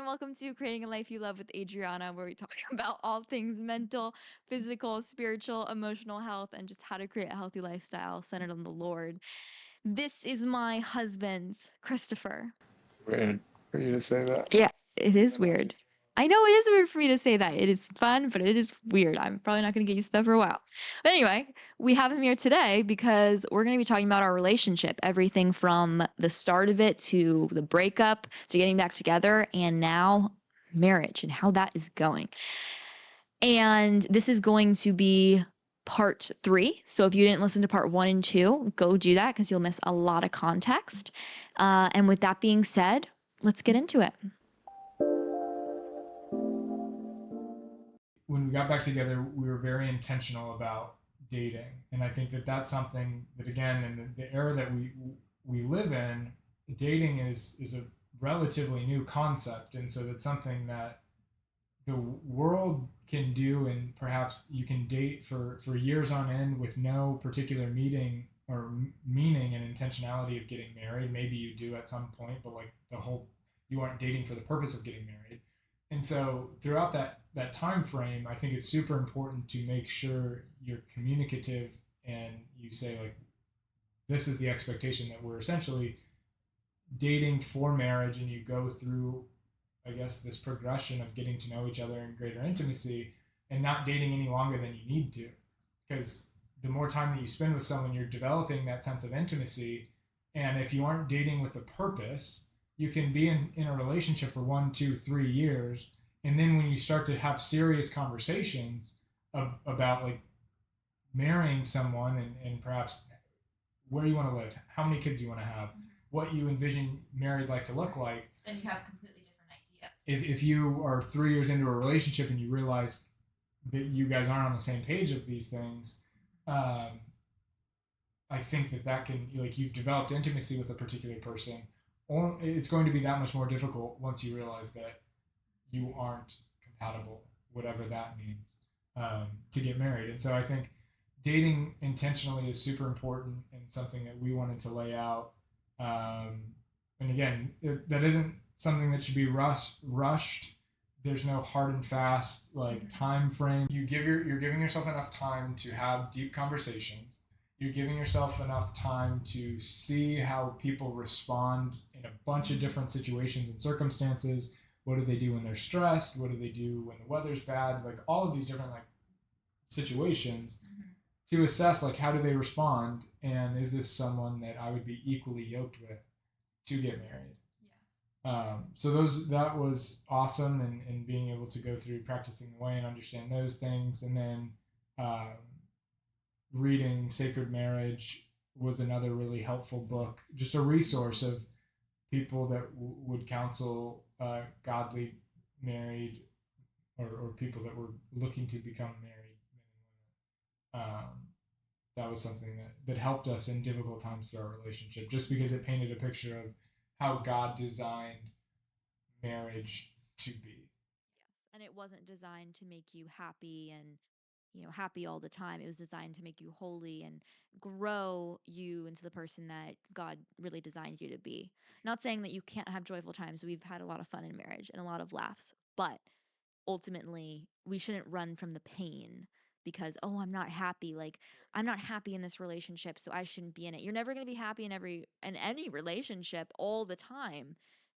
and welcome to Creating a Life You Love with Adriana, where we talk about all things mental, physical, spiritual, emotional health, and just how to create a healthy lifestyle centered on the Lord. This is my husband, Christopher. Weird for you to say that. Yeah, it is weird. I know it is weird for me to say that. It is fun, but it is weird. I'm probably not going to get used to that for a while. But anyway, we have him here today because we're going to be talking about our relationship, everything from the start of it to the breakup to getting back together and now marriage and how that is going. And this is going to be part 3. So if you didn't listen to part 1 and 2, go do that because you'll miss a lot of context. And with that being said, let's get into it. When we got back together, we were very intentional about dating, and I think that that's something that, again, in the era that we live in, dating is a relatively new concept, and so that's something that the world can do, and perhaps you can date for years on end with no particular meaning and intentionality of getting married. Maybe you do at some point, but like you aren't dating for the purpose of getting married. And so throughout that time frame, I think it's super important to make sure you're communicative and you say, like, this is the expectation that we're essentially dating for marriage, and you go through, I guess, this progression of getting to know each other in greater intimacy and not dating any longer than you need to. Because the more time that you spend with someone, you're developing that sense of intimacy. And if you aren't dating with a purpose, you can be in a relationship for 1, 2, 3 years. And then when you start to have serious conversations about like marrying someone and perhaps where you want to live, how many kids you want to have, what you envision married life to look like, then you have completely different ideas. If you are 3 years into a relationship and you realize that you guys aren't on the same page of these things, I think that can, like, you've developed intimacy with a particular person. It's going to be that much more difficult once you realize that you aren't compatible, whatever that means, to get married. And so I think dating intentionally is super important and something that we wanted to lay out. And again, that isn't something that should be rushed. There's no hard and fast like time frame. You're giving yourself enough time to have deep conversations. You're giving yourself enough time to see how people respond in a bunch of different situations and circumstances. What do they do when they're stressed? What do they do when the weather's bad? Like all of these different like situations to assess like how do they respond, and is this someone that I would be equally yoked with to get married? So that was awesome, and being able to go through practicing the way and understand those things, and then reading Sacred Marriage was another really helpful book, just a resource of people that would counsel godly married or people that were looking to become married men and women. That was something that helped us in difficult times through our relationship, just because it painted a picture of how God designed marriage to be. Yes, and it wasn't designed to make you happy and happy all the time. It was designed to make you holy and grow you into the person that God really designed you to be. Not saying that you can't have joyful times. We've had a lot of fun in marriage and a lot of laughs, but ultimately we shouldn't run from the pain because, oh, I'm not happy. Like, I'm not happy in this relationship, so I shouldn't be in it. You're never going to be happy in any relationship all the time,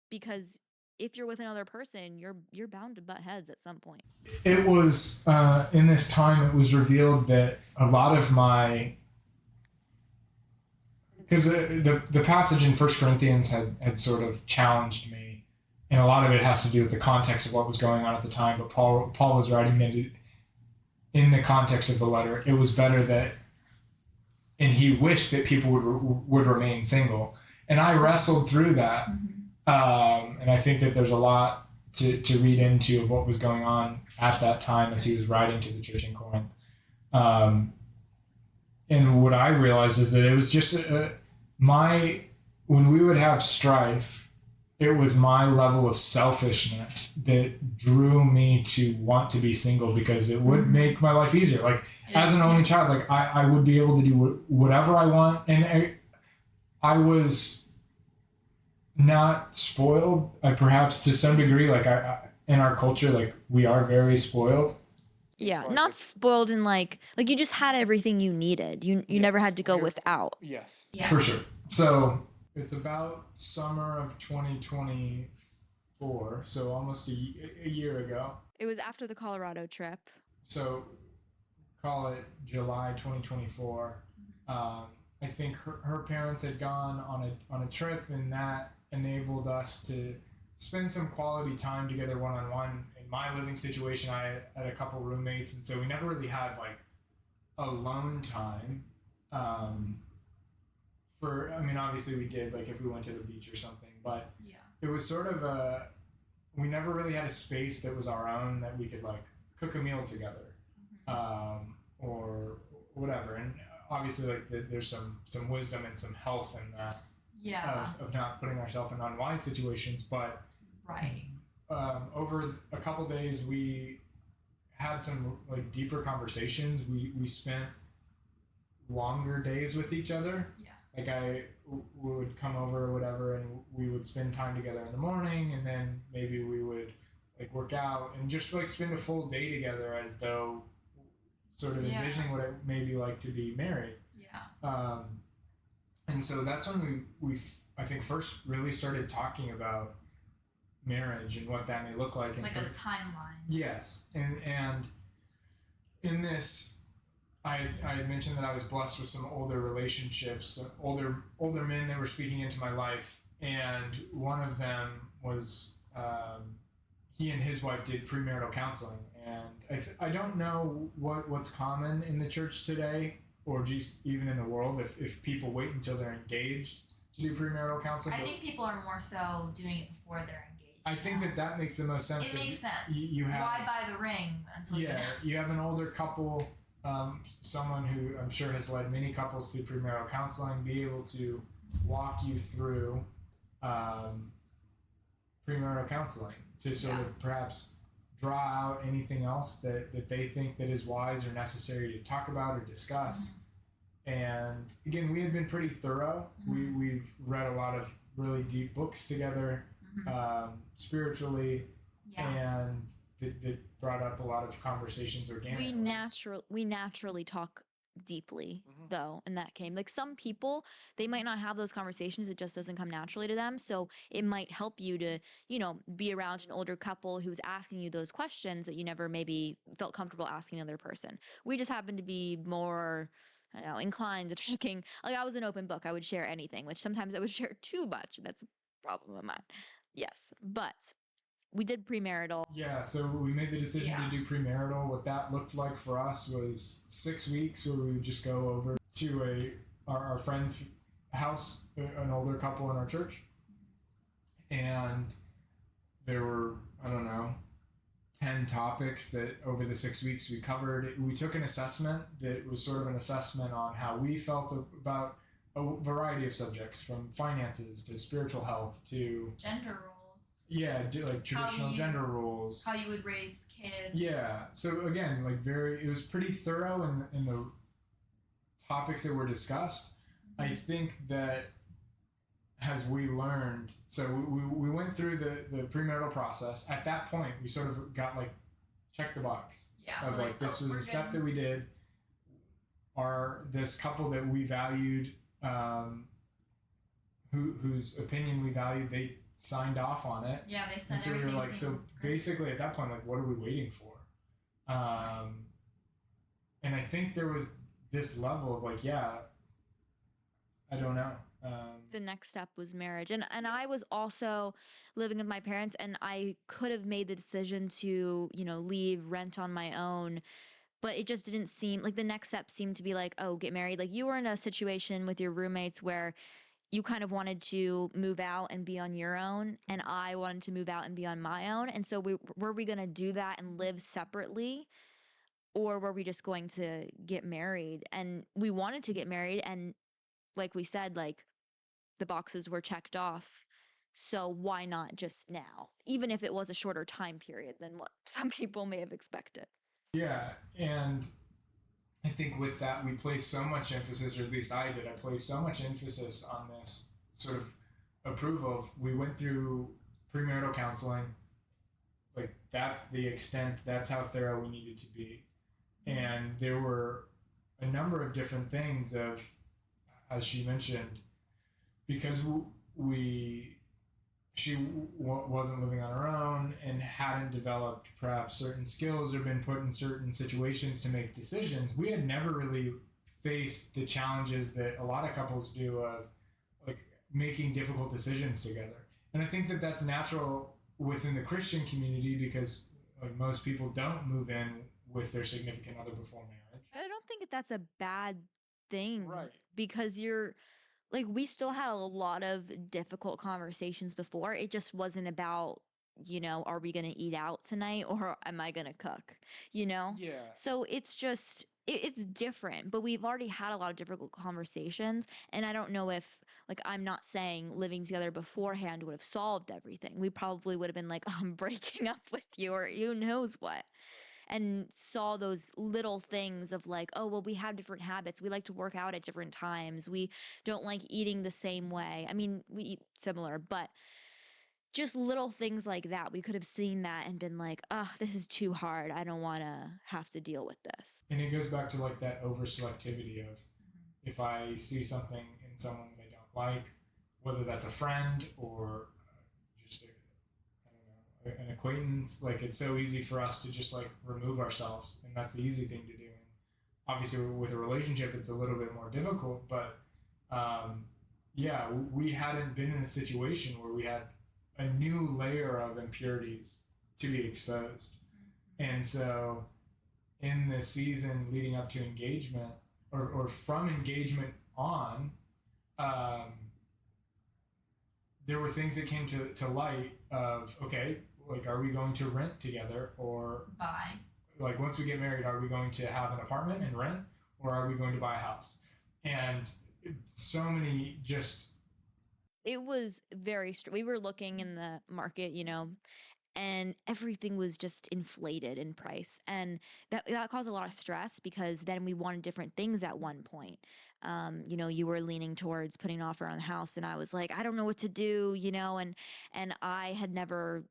because if you're with another person, you're bound to butt heads at some point. It was in this time it was revealed that a lot of my, because the passage in 1 Corinthians had sort of challenged me, and a lot of it has to do with the context of what was going on at the time. But Paul was writing that in the context of the letter, it was better that, and he wished that people would remain single. And I wrestled through that, and I think that there's a lot to read into of what was going on at that time as he was writing to the church in Corinth. And what I realized is that it was just when we would have strife, it was my level of selfishness that drew me to want to be single, because it would make my life easier. Like, as an only child, like I would be able to do whatever I want. And I was not spoiled. Perhaps to some degree, like I in our culture, like we are very spoiled. Yeah, not spoiled in like you just had everything you needed. You never had to go without. Yes. Yeah. For sure. So it's about summer of 2024, so almost a year ago. It was after the Colorado trip. So call it July 2024. I think her parents had gone on a trip, and that enabled us to spend some quality time together one on one. In my living situation, I had a couple roommates, and so we never really had like alone time. I mean, obviously we did, like if we went to the beach or something, but Yeah. it was sort of we never really had a space that was our own that we could like cook a meal together, or whatever. And obviously, like there's some wisdom and some health in that, Yeah. of not putting ourselves in unwise situations. But Right. over a couple days, we had some like deeper conversations. We spent longer days with each other. Yeah. Like we would come over or whatever, and we would spend time together in the morning, and then maybe we would like work out and just like spend a full day together, as though sort of Yeah. envisioning what it may be like to be married. Yeah. And so that's when we I think first really started talking about marriage and what that may look like. And Like a timeline. yes, and in this, I had mentioned that I was blessed with some older relationships, older men that were speaking into my life, and one of them was he and his wife did premarital counseling, and I don't know what's common in the church today, or just even in the world, if people wait until they're engaged to do premarital counseling. I think people are more so doing it before they're engaged. I think that makes the most sense. It makes sense. You have, why buy the ring until you have an older couple. Someone who I'm sure has led many couples through premarital counseling, be able to walk you through premarital counseling to sort of perhaps draw out anything else that they think that is wise or necessary to talk about or discuss. And again, we had been pretty thorough. We've read a lot of really deep books together, spiritually, and that brought up a lot of conversations organically. We naturally talk deeply though, and that came like some people, they might not have those conversations, it just doesn't come naturally to them. So it might help you to be around an older couple who's asking you those questions that you never maybe felt comfortable asking another person. We just happen to be more, I don't know, inclined to talking. Like I was an open book, I would share anything, which sometimes I would share too much. That's a problem of mine. Yes, but we did premarital. Yeah, so we made the decision to do premarital. What that looked like for us was 6 weeks where we would just go over to our friend's house, an older couple in our church, and there were, I don't know, 10 topics that over the 6 weeks we covered. We took an assessment that was sort of an assessment on how we felt about a variety of subjects, from finances to spiritual health to gender roles. Yeah, like traditional gender roles. How you would raise kids. Yeah. So again, like it was pretty thorough in the topics that were discussed. I think that as we learned, so we went through the premarital process. At that point, we sort of got like, check the box. Yeah. Of like, this was a step that we did. This couple that we valued, whose opinion we valued, they signed off on it. Yeah, they said everything. And so we were like, so basically at that point, like, what are we waiting for? And I think there was this level of like, yeah, I don't know. The next step was marriage. And I was also living with my parents, and I could have made the decision to, leave, rent on my own. But it just didn't seem like the next step seemed to be like, oh, get married. Like you were in a situation with your roommates where you kind of wanted to move out and be on your own, and I wanted to move out and be on my own. And so were we going to do that and live separately, or were we just going to get married? And we wanted to get married, and like we said, like the boxes were checked off. So why not just now, even if it was a shorter time period than what some people may have expected? Yeah, and I think with that, we place so much emphasis, or at least I did, I placed so much emphasis on this sort of approve of. We went through premarital counseling. Like that's the extent. That's how thorough we needed to be. And there were a number of different things of, as she mentioned, because we she wasn't living on her own and hadn't developed perhaps certain skills or been put in certain situations to make decisions. We had never really faced the challenges that a lot of couples do of like making difficult decisions together. And I think that that's natural within the Christian community because like most people don't move in with their significant other before marriage. I don't think that that's a bad thing Right. because you're like, we still had a lot of difficult conversations before. It just wasn't about, are we going to eat out tonight or am I going to cook, you know? Yeah. So it's just, it's different, but we've already had a lot of difficult conversations. And I don't know if, like, I'm not saying living together beforehand would have solved everything. We probably would have been like, I'm breaking up with you or who knows what, and saw those little things of like, oh, well, we have different habits. We like to work out at different times. We don't like eating the same way. I mean, we eat similar, but just little things like that. We could have seen that and been like, oh, this is too hard. I don't want to have to deal with this. And it goes back to like that over selectivity of if I see something in someone that I don't like, whether that's a friend or just I don't know, an acquaintance, like it's so easy for us to just like remove ourselves, and that's the easy thing to do. And obviously, with a relationship, it's a little bit more difficult, but yeah, we hadn't been in a situation where we had a new layer of impurities to be exposed, and so in the season leading up to engagement or from engagement on, um, there were things that came to light of, okay, like, are we going to rent together or Buy. like once we get married, are we going to have an apartment and rent or are we going to buy a house? And so many just, It was we were looking in the market, and everything was just inflated in price, and that caused a lot of stress because then we wanted different things at one point. You were leaning towards putting an offer on the house and I was like, I don't know what to do, and I had never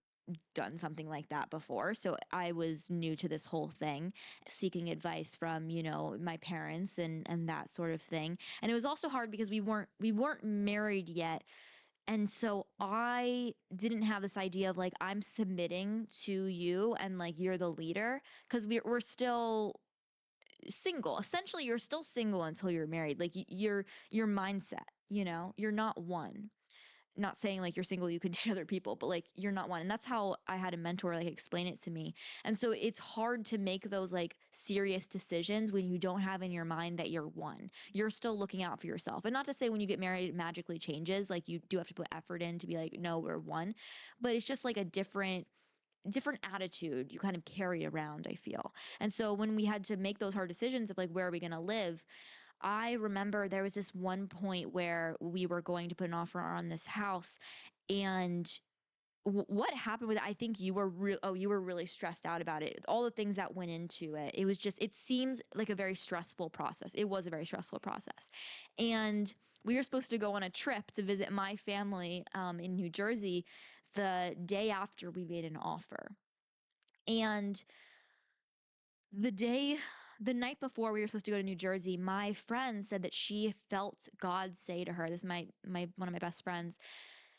done something like that before, so I was new to this whole thing, seeking advice from my parents and that sort of thing. And it was also hard because we weren't married yet, and so I didn't have this idea of like, I'm submitting to you and like you're the leader, because we're still single. Essentially, you're still single until you're married. Like your mindset, you're not one. Not saying like you're single, you could date other people, but like you're not one. And that's how I had a mentor like explain it to me. And so it's hard to make those like serious decisions when you don't have in your mind that you're one. You're still looking out for yourself. And not to say when you get married, it magically changes. Like you do have to put effort in to be like, no, we're one. But it's just like a different attitude you kind of carry around, I feel. And so when we had to make those hard decisions of like, where are we going to live? I remember there was this one point where we were going to put an offer on this house, and what happened with it, I think you were really stressed out about it. All the things that went into it. It was just, it seems like a very stressful process. It was a very stressful process. And we were supposed to go on a trip to visit my family in New Jersey the day after we made an offer. And the day, the night before we were supposed to go to New Jersey, my friend said that she felt God say to her, this is my one of my best friends,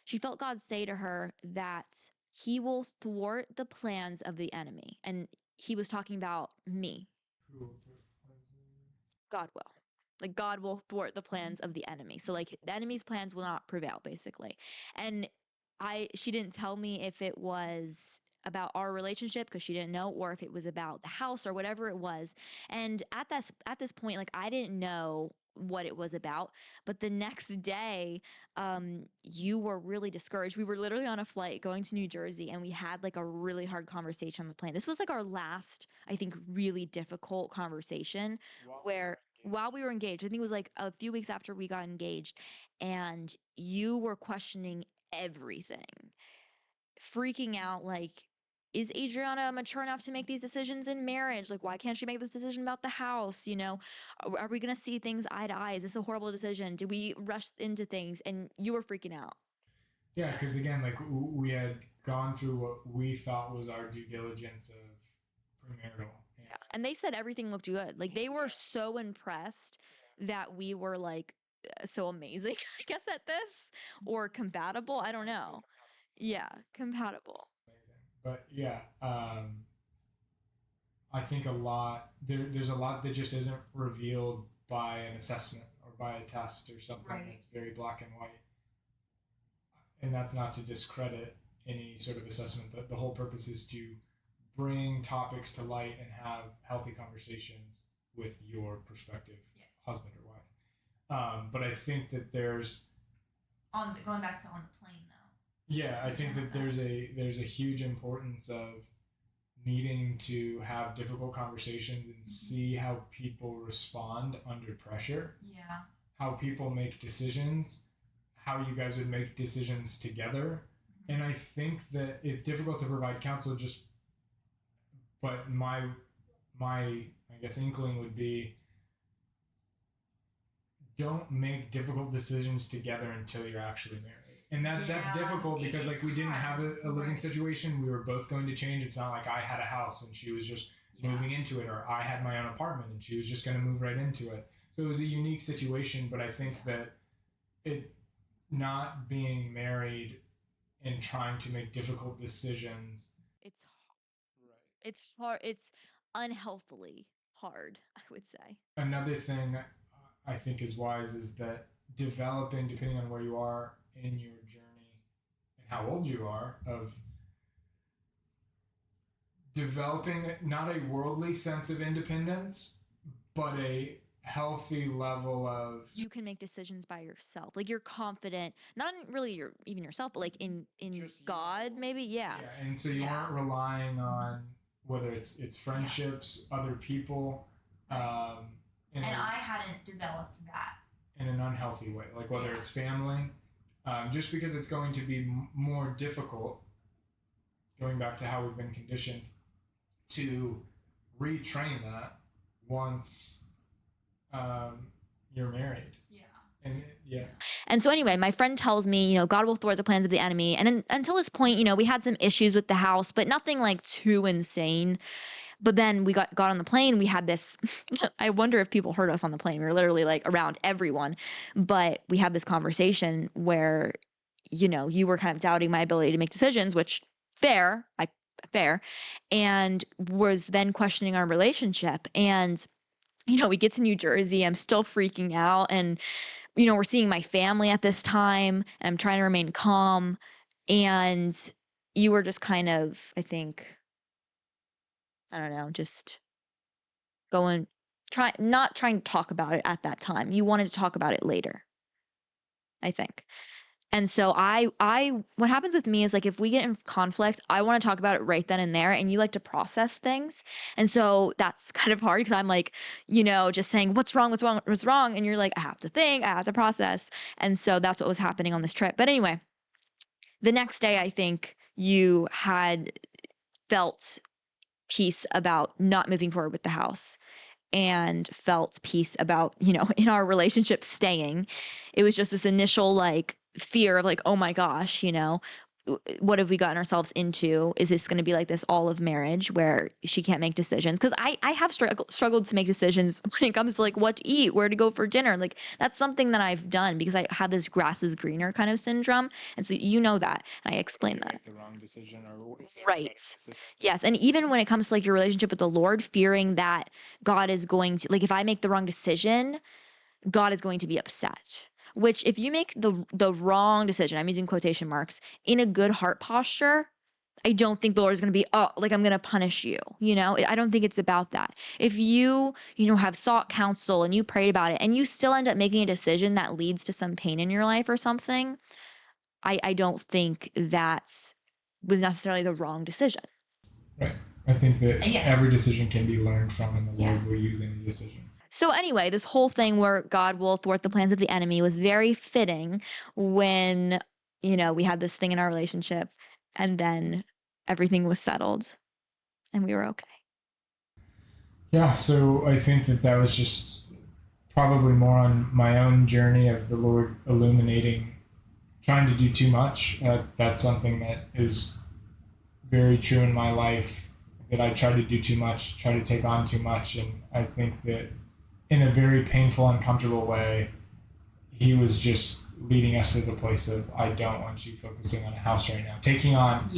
she felt God say to her that he will thwart the plans of the enemy. And he was talking about me. God will. Like God will thwart the plans of the enemy. So like the enemy's plans will not prevail, basically. And she didn't tell me if it was about our relationship because she didn't know, or if it was about the house or whatever it was. And at this point, like I didn't know what it was about. But the next day, you were really discouraged. We were literally on a flight going to New Jersey, and we had like a really hard conversation on the plane. This was like our last, I think, really difficult conversation where while we were engaged, I think it was like a few weeks after we got engaged, and you were questioning everything, freaking out like, is Adriana mature enough to make these decisions in marriage? Like, why can't she make this decision about the house? Are we going to see things eye to eye? Is this a horrible decision? Did we rush into things? And you were freaking out. Yeah, because again, like we had gone through what we thought was our due diligence of premarital. Yeah. And they said everything looked good. Like they were so impressed that we were like so amazing, I guess, at this or compatible. I don't know. Yeah, compatible. Amazing. But yeah, I think there's a lot that just isn't revealed by an assessment or by a test or something Right. that's very black and white. And that's not to discredit any sort of assessment. The whole purpose is to bring topics to light and have healthy conversations with your prospective Yes. husband or wife. But I think that there's Going back to on the plane though. yeah, I think that there's a huge importance of needing to have difficult conversations and see how people respond under pressure, Yeah. how people make decisions, how you guys would make decisions together. And I think that it's difficult to provide counsel but my I guess inkling would be don't make difficult decisions together until you're actually married. And that's difficult because like we didn't have a living Right. situation. We were both going to change. It's not like I had a house and she was just moving into it, or I had my own apartment and she was just going to move right into it. So it was a unique situation, but I think that it not being married and trying to make difficult decisions. It's it's hard. It's unhealthily hard, I would say. Another thing I think is wise is that developing, depending on where you are in your journey and how old you are, of developing not a worldly sense of independence, but a healthy level of You can make decisions by yourself. Like you're confident, not in really even yourself, but like in Just you. God, maybe. Yeah. yeah, and so you aren't relying on whether it's friendships, other people, And I hadn't developed that. in an unhealthy way, like whether it's family, just because it's going to be more difficult, going back to how we've been conditioned, to retrain that once you're married. Yeah. And yeah. And so anyway, my friend tells me, God will thwart the plans of the enemy. And until this point, we had some issues with the house, but nothing like too insane. But then we got on the plane. We had this, I wonder if people heard us on the plane. We were literally like around everyone. But we had this conversation where, you were kind of doubting my ability to make decisions, which fair, and was then questioning our relationship. And, we get to New Jersey. I'm still freaking out. And, we're seeing my family at this time. And I'm trying to remain calm. And you were just kind of, I think, I don't know, just not trying to talk about it at that time. You wanted to talk about it later, I think. And so what happens with me is like, if we get in conflict, I want to talk about it right then and there. And you like to process things. And so that's kind of hard because I'm like, just saying, what's wrong? What's wrong? What's wrong? And you're like, I have to think, I have to process. And so that's what was happening on this trip. But anyway, the next day, I think you had felt peace about not moving forward with the house and felt peace about, in our relationship staying. It was just this initial like fear of like, oh my gosh, what have we gotten ourselves into? Is this going to be like this all of marriage where she can't make decisions? Because I have struggled to make decisions when it comes to like what to eat, where to go for dinner. Like that's something that I've done because I have this grass is greener kind of syndrome. And so that. And I explain that. Make the wrong decision or Right. Yes. And even when it comes to like your relationship with the Lord, fearing that God is going to, like, if I make the wrong decision, God is going to be upset. Which if you make the wrong decision, I'm using quotation marks, in a good heart posture, I don't think the Lord is going to be, oh, like I'm going to punish you. I don't think it's about that. If you, have sought counsel and you prayed about it and you still end up making a decision that leads to some pain in your life or something, I don't think that was necessarily the wrong decision. Right. I think that Yeah. every decision can be learned from, and the Lord will use any decision. So anyway, this whole thing where God will thwart the plans of the enemy was very fitting when, we had this thing in our relationship and then everything was settled and we were okay. Yeah, so I think that was just probably more on my own journey of the Lord illuminating trying to do too much. That's something that is very true in my life, that I try to do too much, try to take on too much. And I think that in a very painful, uncomfortable way, he was just leading us to the place of, I don't want you focusing on a house right now. Taking on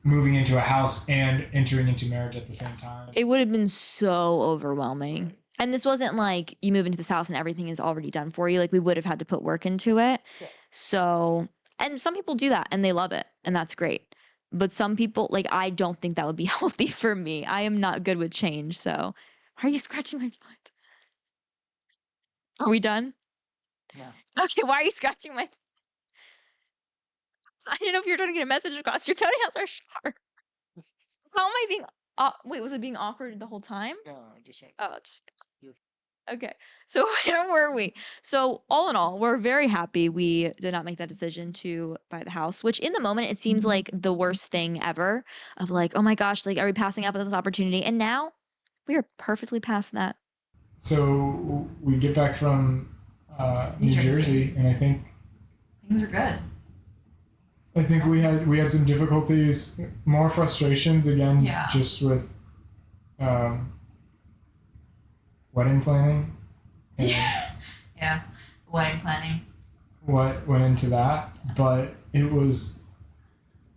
moving into a house and entering into marriage at the same time. It would have been so overwhelming. And this wasn't like you move into this house and everything is already done for you. Like we would have had to put work into it. So, and some people do that and they love it and that's great. But some people, like, I don't think that would be healthy for me. I am not good with change. So, why are you scratching my foot? Are we done? Yeah. Okay, why are you scratching my? I didn't know if you were trying to get a message across. Your toenails are sharp. How am I being? Wait, was it being awkward the whole time? No, just Oh, just okay. So where were we? So all in all, we're very happy we did not make that decision to buy the house, which in the moment it seems like the worst thing ever of like, oh my gosh, like are we passing up on this opportunity? And now we are perfectly past that. So we get back from New Jersey, and I think Things are good. we had some difficulties, more frustrations again, just with wedding planning. And Yeah. Wedding planning. what went into that, but it was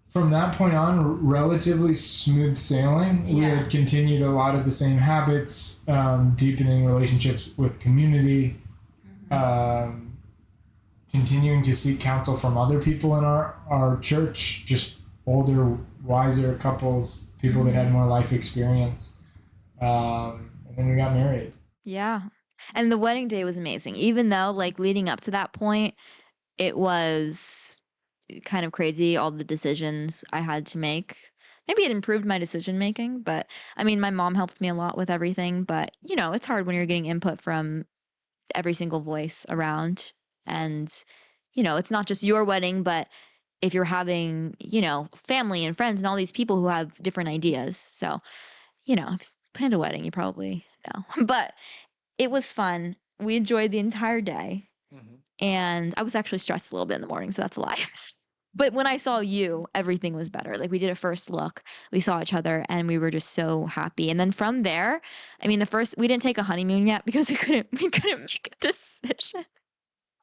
from that point on relatively smooth sailing. We had continued a lot of the same habits, deepening relationships with community, continuing to seek counsel from other people in our church, just older, wiser couples, people that had more life experience, and then we got married. Yeah. And the wedding day was amazing. Even though like leading up to that point, it was kind of crazy, all the decisions I had to make. Maybe it improved my decision making, but I mean, my mom helped me a lot with everything, but you know, it's hard when you're getting input from every single voice around. And, you know, it's not just your wedding, but if you're having, you know, family and friends and all these people who have different ideas. So, you know, if you planned a wedding, you probably know. But it was fun. We enjoyed the entire day. Mm-hmm. And I was actually stressed a little bit in the morning, so that's a lie. But when I saw you, everything was better. Like we did a first look, we saw each other, and we were just so happy. And then from there, I mean, we didn't take a honeymoon yet because we couldn't make a decision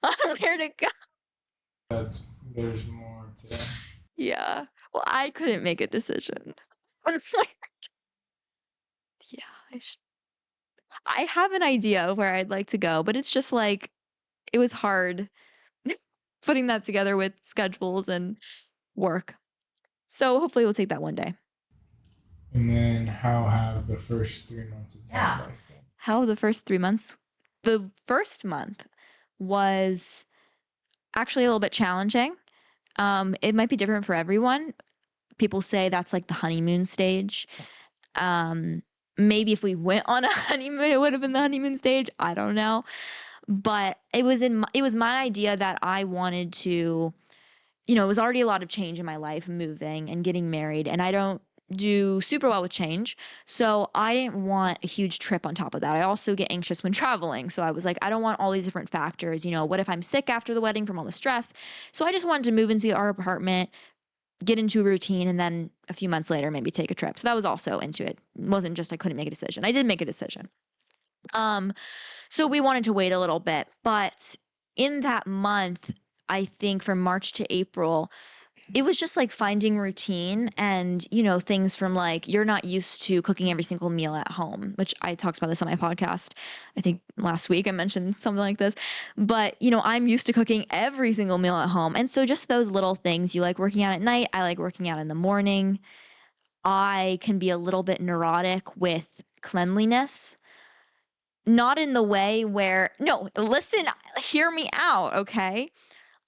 on where to go. There's more to that. Yeah. Well, I couldn't make a decision. Yeah, I have an idea of where I'd like to go, but it's just like it was hard putting that together with schedules and work. So hopefully we'll take that one day. And then how have the first 3 months of married life been? How the first 3 months? The first month was actually a little bit challenging. It might be different for everyone. People say that's like the honeymoon stage. Maybe if we went on a honeymoon, it would have been the honeymoon stage. I don't know. But it was my idea that I wanted to, you know, it was already a lot of change in my life, moving and getting married, and I don't do super well with change. So I didn't want a huge trip on top of that. I also get anxious when traveling. So I was like, I don't want all these different factors. You know, what if I'm sick after the wedding from all the stress? So I just wanted to move into our apartment, get into a routine, and then a few months later, maybe take a trip. So that was also into it. It wasn't just I couldn't make a decision. I did make a decision. So we wanted to wait a little bit, but in that month, I think from March to April, it was just like finding routine and, you know, things from like you're not used to cooking every single meal at home, which I talked about this on my podcast. I think last week I mentioned something like this. But, you know, I'm used to cooking every single meal at home. And so just those little things, you like working out at night, I like working out in the morning. I can be a little bit neurotic with cleanliness. Not in the way where, no, listen, hear me out, okay?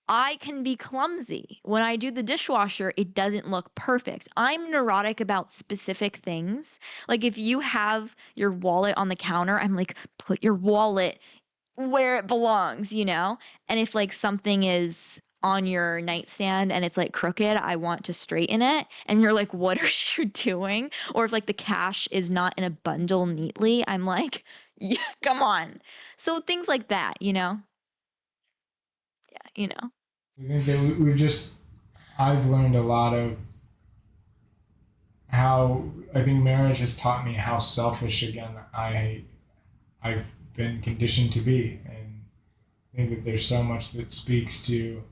I can be clumsy. When I do the dishwasher, it doesn't look perfect. I'm neurotic about specific things. Like if you have your wallet on the counter, I'm like, put your wallet where it belongs, you know? And if like something is on your nightstand and it's like crooked, I want to straighten it. And you're like, what are you doing? Or if like the cash is not in a bundle neatly, I'm like, yeah, come on. So things like that, you know? Yeah, you know. I think that I've learned a lot of how, I think marriage has taught me how selfish, again, I've been conditioned to be. And I think that there's so much that speaks to,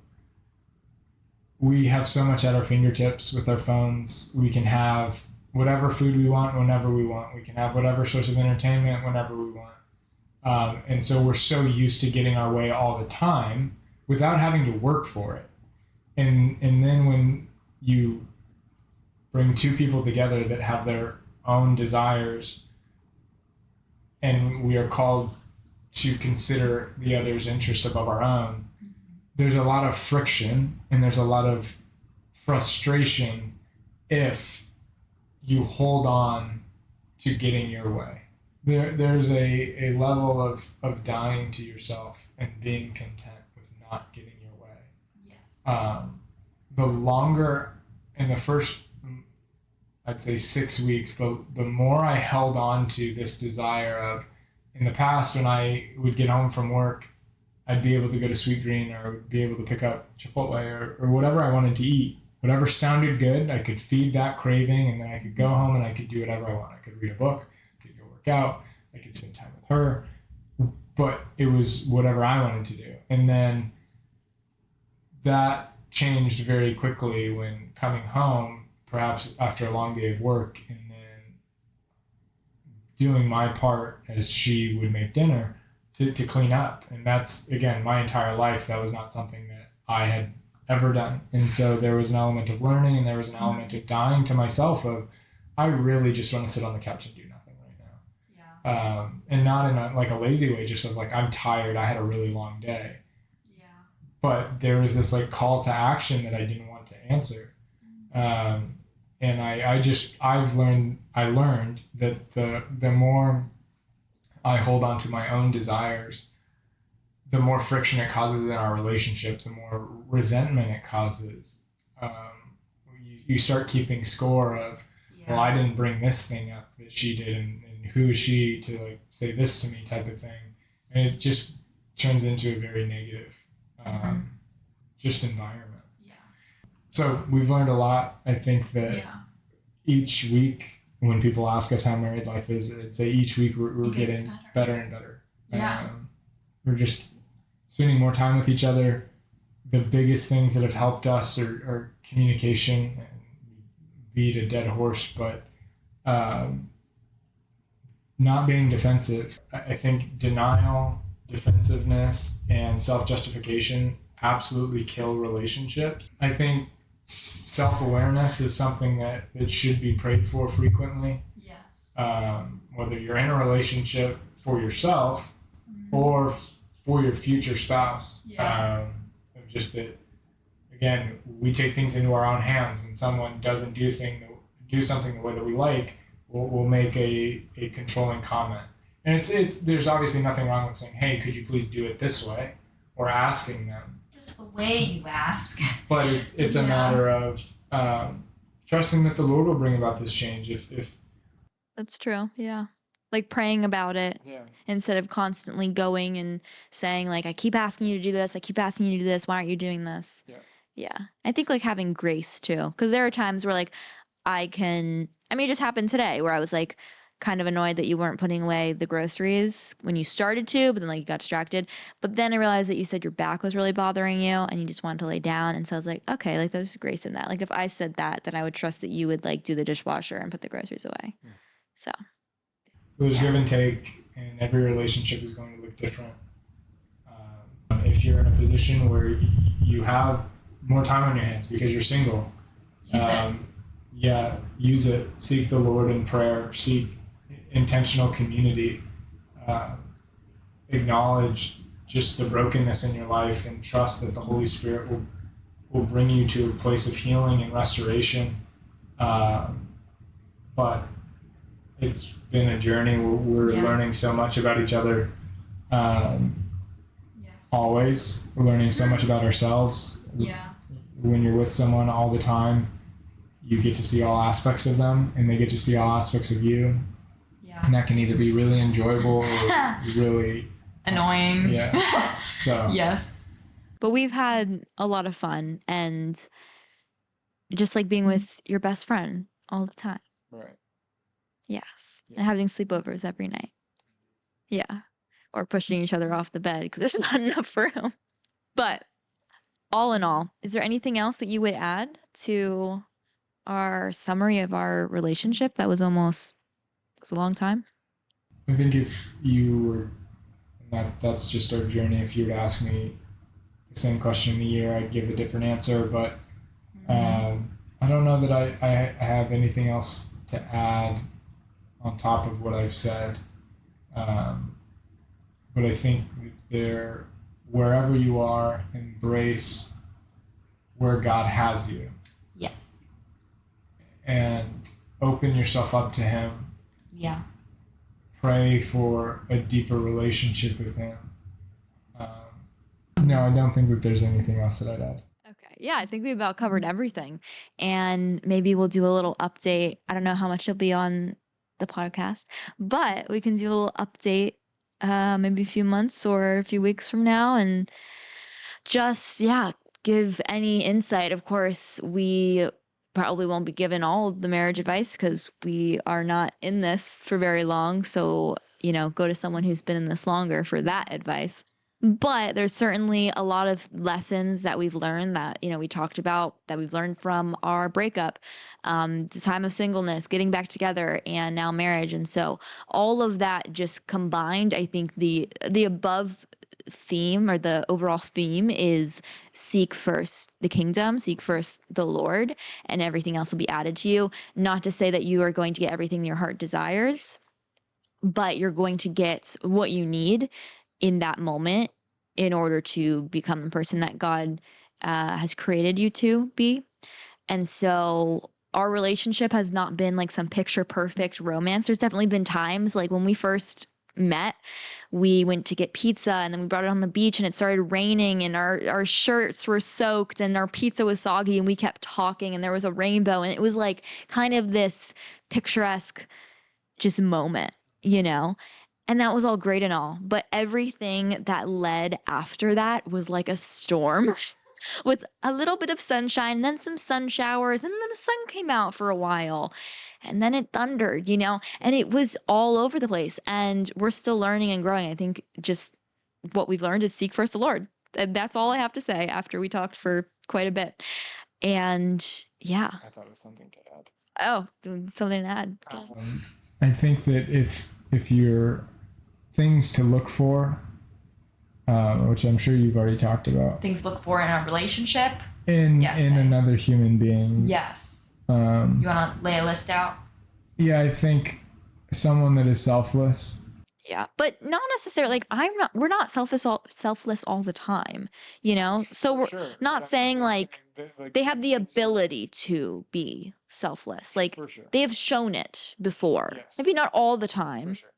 we have so much at our fingertips with our phones. We can have whatever food we want whenever we want. We can have whatever source of entertainment whenever we want. And so we're so used to getting our way all the time without having to work for it. And then when you bring two people together that have their own desires, and we are called to consider the other's interest above our own, there's a lot of friction and there's a lot of frustration if you hold on to getting your way. There's a level of dying to yourself and being content with not getting your way. Yes. The longer, in the first, I'd say 6 weeks, the more I held on to this desire of, in the past when I would get home from work, I'd be able to go to Sweet Green, or I would be able to pick up Chipotle or whatever I wanted to eat. Whatever sounded good, I could feed that craving, and then I could go home and I could do whatever I want. I could read a book, I could go work out, I could spend time with her, but it was whatever I wanted to do. And then that changed very quickly when coming home, perhaps after a long day of work, and then doing my part as she would make dinner to clean up. And that's, again, my entire life, that was not something that I had ever done. And so there was an element of learning, and there was an element of dying to myself of, I really just want to sit on the couch and do nothing right now. Yeah. And not in a lazy way, just of like, I'm tired, I had a really long day. Yeah. But there was this like call to action that I didn't want to answer. And I learned that the more I hold on to my own desires, the more friction it causes in our relationship, the more resentment it causes. You start keeping score of, well, I didn't bring this thing up that she did, and who is she to like say this to me type of thing. And it just turns into a very negative just environment. Yeah. So we've learned a lot. I think that each week when people ask us how married life is, I'd say each week we're getting better and better. Yeah. We're just spending more time with each other. The biggest things that have helped us are communication, and beat a dead horse, but not being defensive. I think denial, defensiveness, and self-justification absolutely kill relationships. I think self-awareness is something that should be prayed for frequently. Yes. Whether you're in a relationship for yourself or for your future spouse. Yeah. Just that, again, we take things into our own hands. When someone doesn't do something the way that we like, we'll make a controlling comment. And it's there's obviously nothing wrong with saying, hey, could you please do it this way? Or asking them. Just the way you ask. But it's a matter of trusting that the Lord will bring about this change. If That's true. Yeah. Like praying about it instead of constantly going and saying like, I keep asking you to do this. I keep asking you to do this. Why aren't you doing this? Yeah. Yeah. I think like having grace too. Because there are times where like it just happened today where I was like kind of annoyed that you weren't putting away the groceries when you started to, but then like you got distracted. But then I realized that you said your back was really bothering you and you just wanted to lay down. And so I was like, okay, like there's grace in that. Like if I said that, then I would trust that you would like do the dishwasher and put the groceries away. Yeah. So there's give and take, and every relationship is going to look different. If you're in a position where you have more time on your hands because you're single, use it. Seek the Lord in prayer. Seek intentional community. Acknowledge just the brokenness in your life and trust that the Holy Spirit will bring you to a place of healing and restoration. But it's been a journey. We're learning so much about each other. Always. We're learning so much about ourselves. Yeah. When you're with someone all the time, you get to see all aspects of them, and they get to see all aspects of you. Yeah. And that can either be really enjoyable or really annoying. Yeah. So. Yes. But we've had a lot of fun, and just like being with your best friend all the time. Right. Yes. Yeah. And having sleepovers every night. Yeah. Or pushing each other off the bed because there's not enough room. But all in all, is there anything else that you would add to our summary of our relationship? That was a long time. I think if you were, that's just our journey. If you were to ask me the same question in a year, I'd give a different answer. But I don't know that I have anything else to add on top of what I've said. But I think that wherever you are, embrace where God has you Yes. and open yourself up to Him. Yeah. Pray for a deeper relationship with Him. No, I don't think that there's anything else that I'd add. Okay. Yeah, I think we about covered everything. And maybe we'll do a little update. I don't know how much you'll be on the podcast, but we can do a little update maybe a few months or a few weeks from now and just, yeah, give any insight. Of course, we probably won't be given all the marriage advice because we are not in this for very long. So, go to someone who's been in this longer for that advice. But there's certainly a lot of lessons that we've learned that, we talked about that we've learned from our breakup, the time of singleness, getting back together, and now marriage. And so all of that just combined, I think the above theme or the overall theme is seek first the kingdom, seek first the Lord, and everything else will be added to you. Not to say that you are going to get everything your heart desires, but you're going to get what you need in that moment in order to become the person that God has created you to be. And so our relationship has not been like some picture perfect romance. There's definitely been times like when we first met, we went to get pizza and then we brought it on the beach and it started raining and our shirts were soaked and our pizza was soggy and we kept talking and there was a rainbow and it was like kind of this picturesque just moment, And that was all great and all. But everything that led after that was like a storm with a little bit of sunshine, and then some sun showers, and then the sun came out for a while. And then it thundered, and it was all over the place. And we're still learning and growing. I think just what we've learned is seek first the Lord. And that's all I have to say after we talked for quite a bit. And yeah. I thought it was something to add. Oh, something to add. I think that if you're things to look for, which I'm sure you've already talked about, Things to look for in a relationship. in Yes, another human being. Yes. You want to lay a list out? Yeah, I think someone that is selfless. Yeah, but not necessarily like we're not selfless all the time, So we're Sure, not but saying I'm like saying that, they have the ability to be selfless. Like for sure. they have shown it before. Yes. Maybe not all the For time. sure.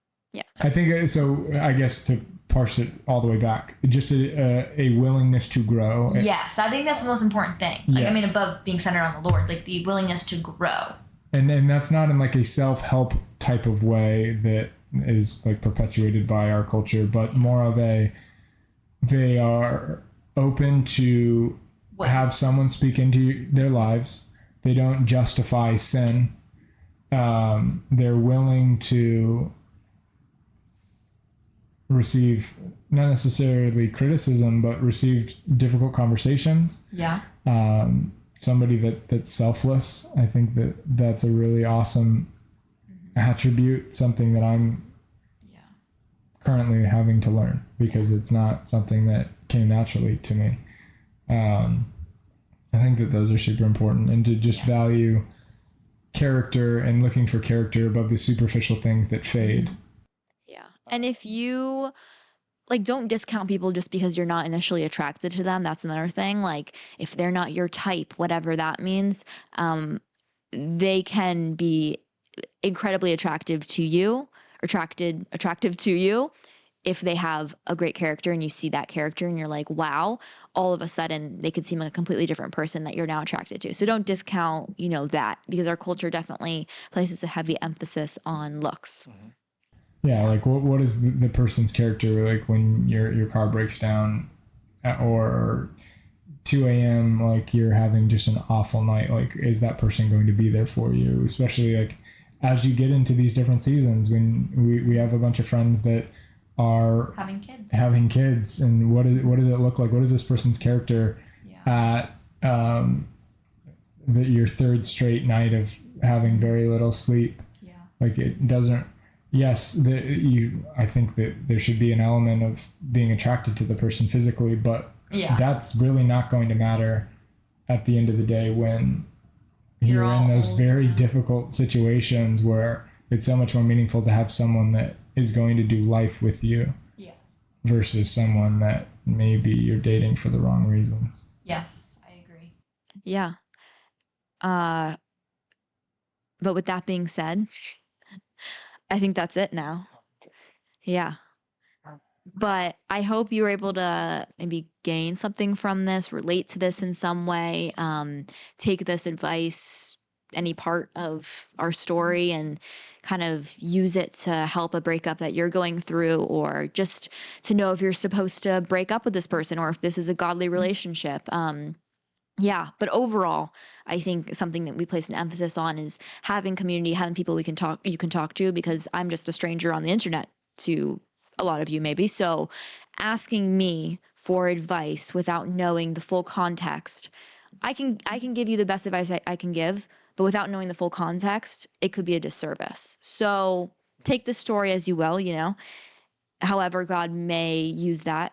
I think so. I guess to parse it all the way back, just a willingness to grow. Yes, I think that's the most important thing. Like, Yeah. I mean, above being centered on the Lord, like the willingness to grow. And that's not in like a self-help type of way that is like perpetuated by our culture, but more of they are open to have someone speak into their lives. They don't justify sin. They're willing to receive not necessarily criticism, but receive difficult conversations. Yeah. Somebody that's selfless. I think that's a really awesome attribute, something that I'm currently having to learn because it's not something that came naturally to me. I think that those are super important, and to just value character and looking for character above the superficial things that fade. Yeah. And if you like don't discount people just because you're not initially attracted to them, that's another thing. Like if they're not your type, whatever that means, they can be incredibly attractive to you, attractive to you if they have a great character and you see that character and you're like, wow, all of a sudden they could seem like a completely different person that you're now attracted to. So don't discount, that because our culture definitely places a heavy emphasis on looks. Yeah, like what is the person's character like when your car breaks down or 2 a.m. like you're having just an awful night, like is that person going to be there for you? Especially like as you get into these different seasons, when we have a bunch of friends that are having kids, and what does it look like? What is this person's character at your third straight night of having very little sleep? Like it doesn't. Yes, I think that there should be an element of being attracted to the person physically, but that's really not going to matter at the end of the day when you're in those very difficult situations where it's so much more meaningful to have someone that is going to do life with you versus someone that maybe you're dating for the wrong reasons. Yes, I agree. Yeah. But with that being said, I think that's it now. Yeah. But I hope you were able to maybe gain something from this, relate to this in some way, take this advice, any part of our story, and kind of use it to help a breakup that you're going through, or just to know if you're supposed to break up with this person or if this is a godly relationship. Yeah, but overall, I think something that we place an emphasis on is having community, having people you can talk to, because I'm just a stranger on the internet to a lot of you maybe. So asking me for advice without knowing the full context, I can give you the best advice I can give, but without knowing the full context, it could be a disservice. So take the story as you will, however God may use that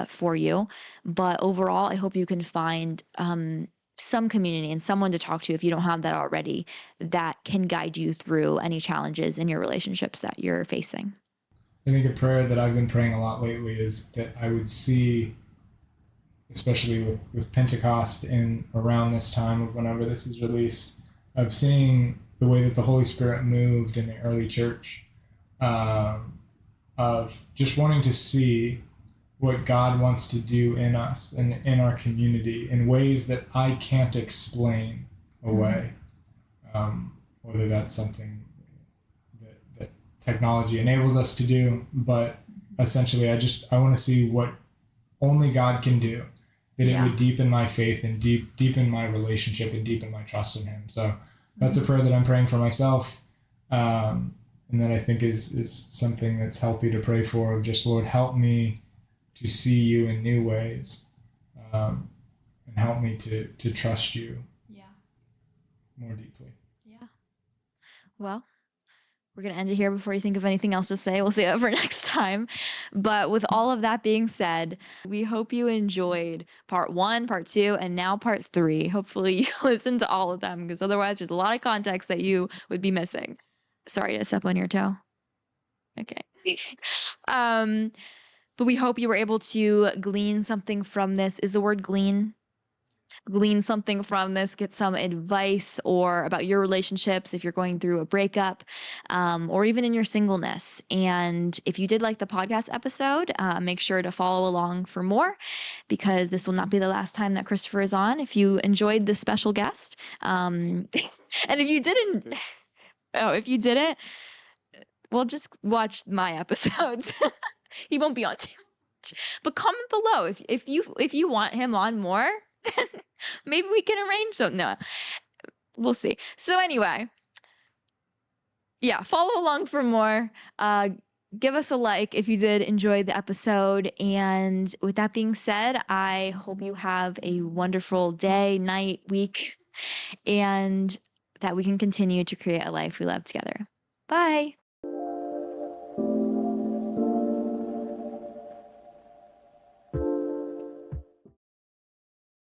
for you. But overall, I hope you can find some community and someone to talk to if you don't have that already, that can guide you through any challenges in your relationships that you're facing. I think a prayer that I've been praying a lot lately is that I would see, especially with Pentecost and around this time of whenever this is released, of seeing the way that the Holy Spirit moved in the early church, of just wanting to see what God wants to do in us and in our community in ways that I can't explain away. Whether that's something that technology enables us to do, but essentially I want to see what only God can do, that it would deepen my faith and deepen my relationship and deepen my trust in him. So that's a prayer that I'm praying for myself. And that I think is something that's healthy to pray for, of just, Lord, help me to see you in new ways, and help me to trust you more deeply. Yeah. Well, we're going to end it here before you think of anything else to say. We'll save it for next time. But with all of that being said, we hope you enjoyed part 1, part 2, and now part 3. Hopefully you listen to all of them, because otherwise there's a lot of context that you would be missing. Sorry to step on your toe. Okay. But we hope you were able to glean something from this. Is the word glean? Glean something from this, get some advice or about your relationships if you're going through a breakup, or even in your singleness. And if you did like the podcast episode, make sure to follow along for more, because this will not be the last time that Christopher is on. If you enjoyed this special guest, and if you didn't, well, just watch my episodes. He won't be on too much. But comment below if you want him on more. Maybe we can arrange something. No, we'll see. So anyway, yeah, follow along for more. Give us a like if you did enjoy the episode. And with that being said, I hope you have a wonderful day, night, week, and that we can continue to create a life we love together. Bye.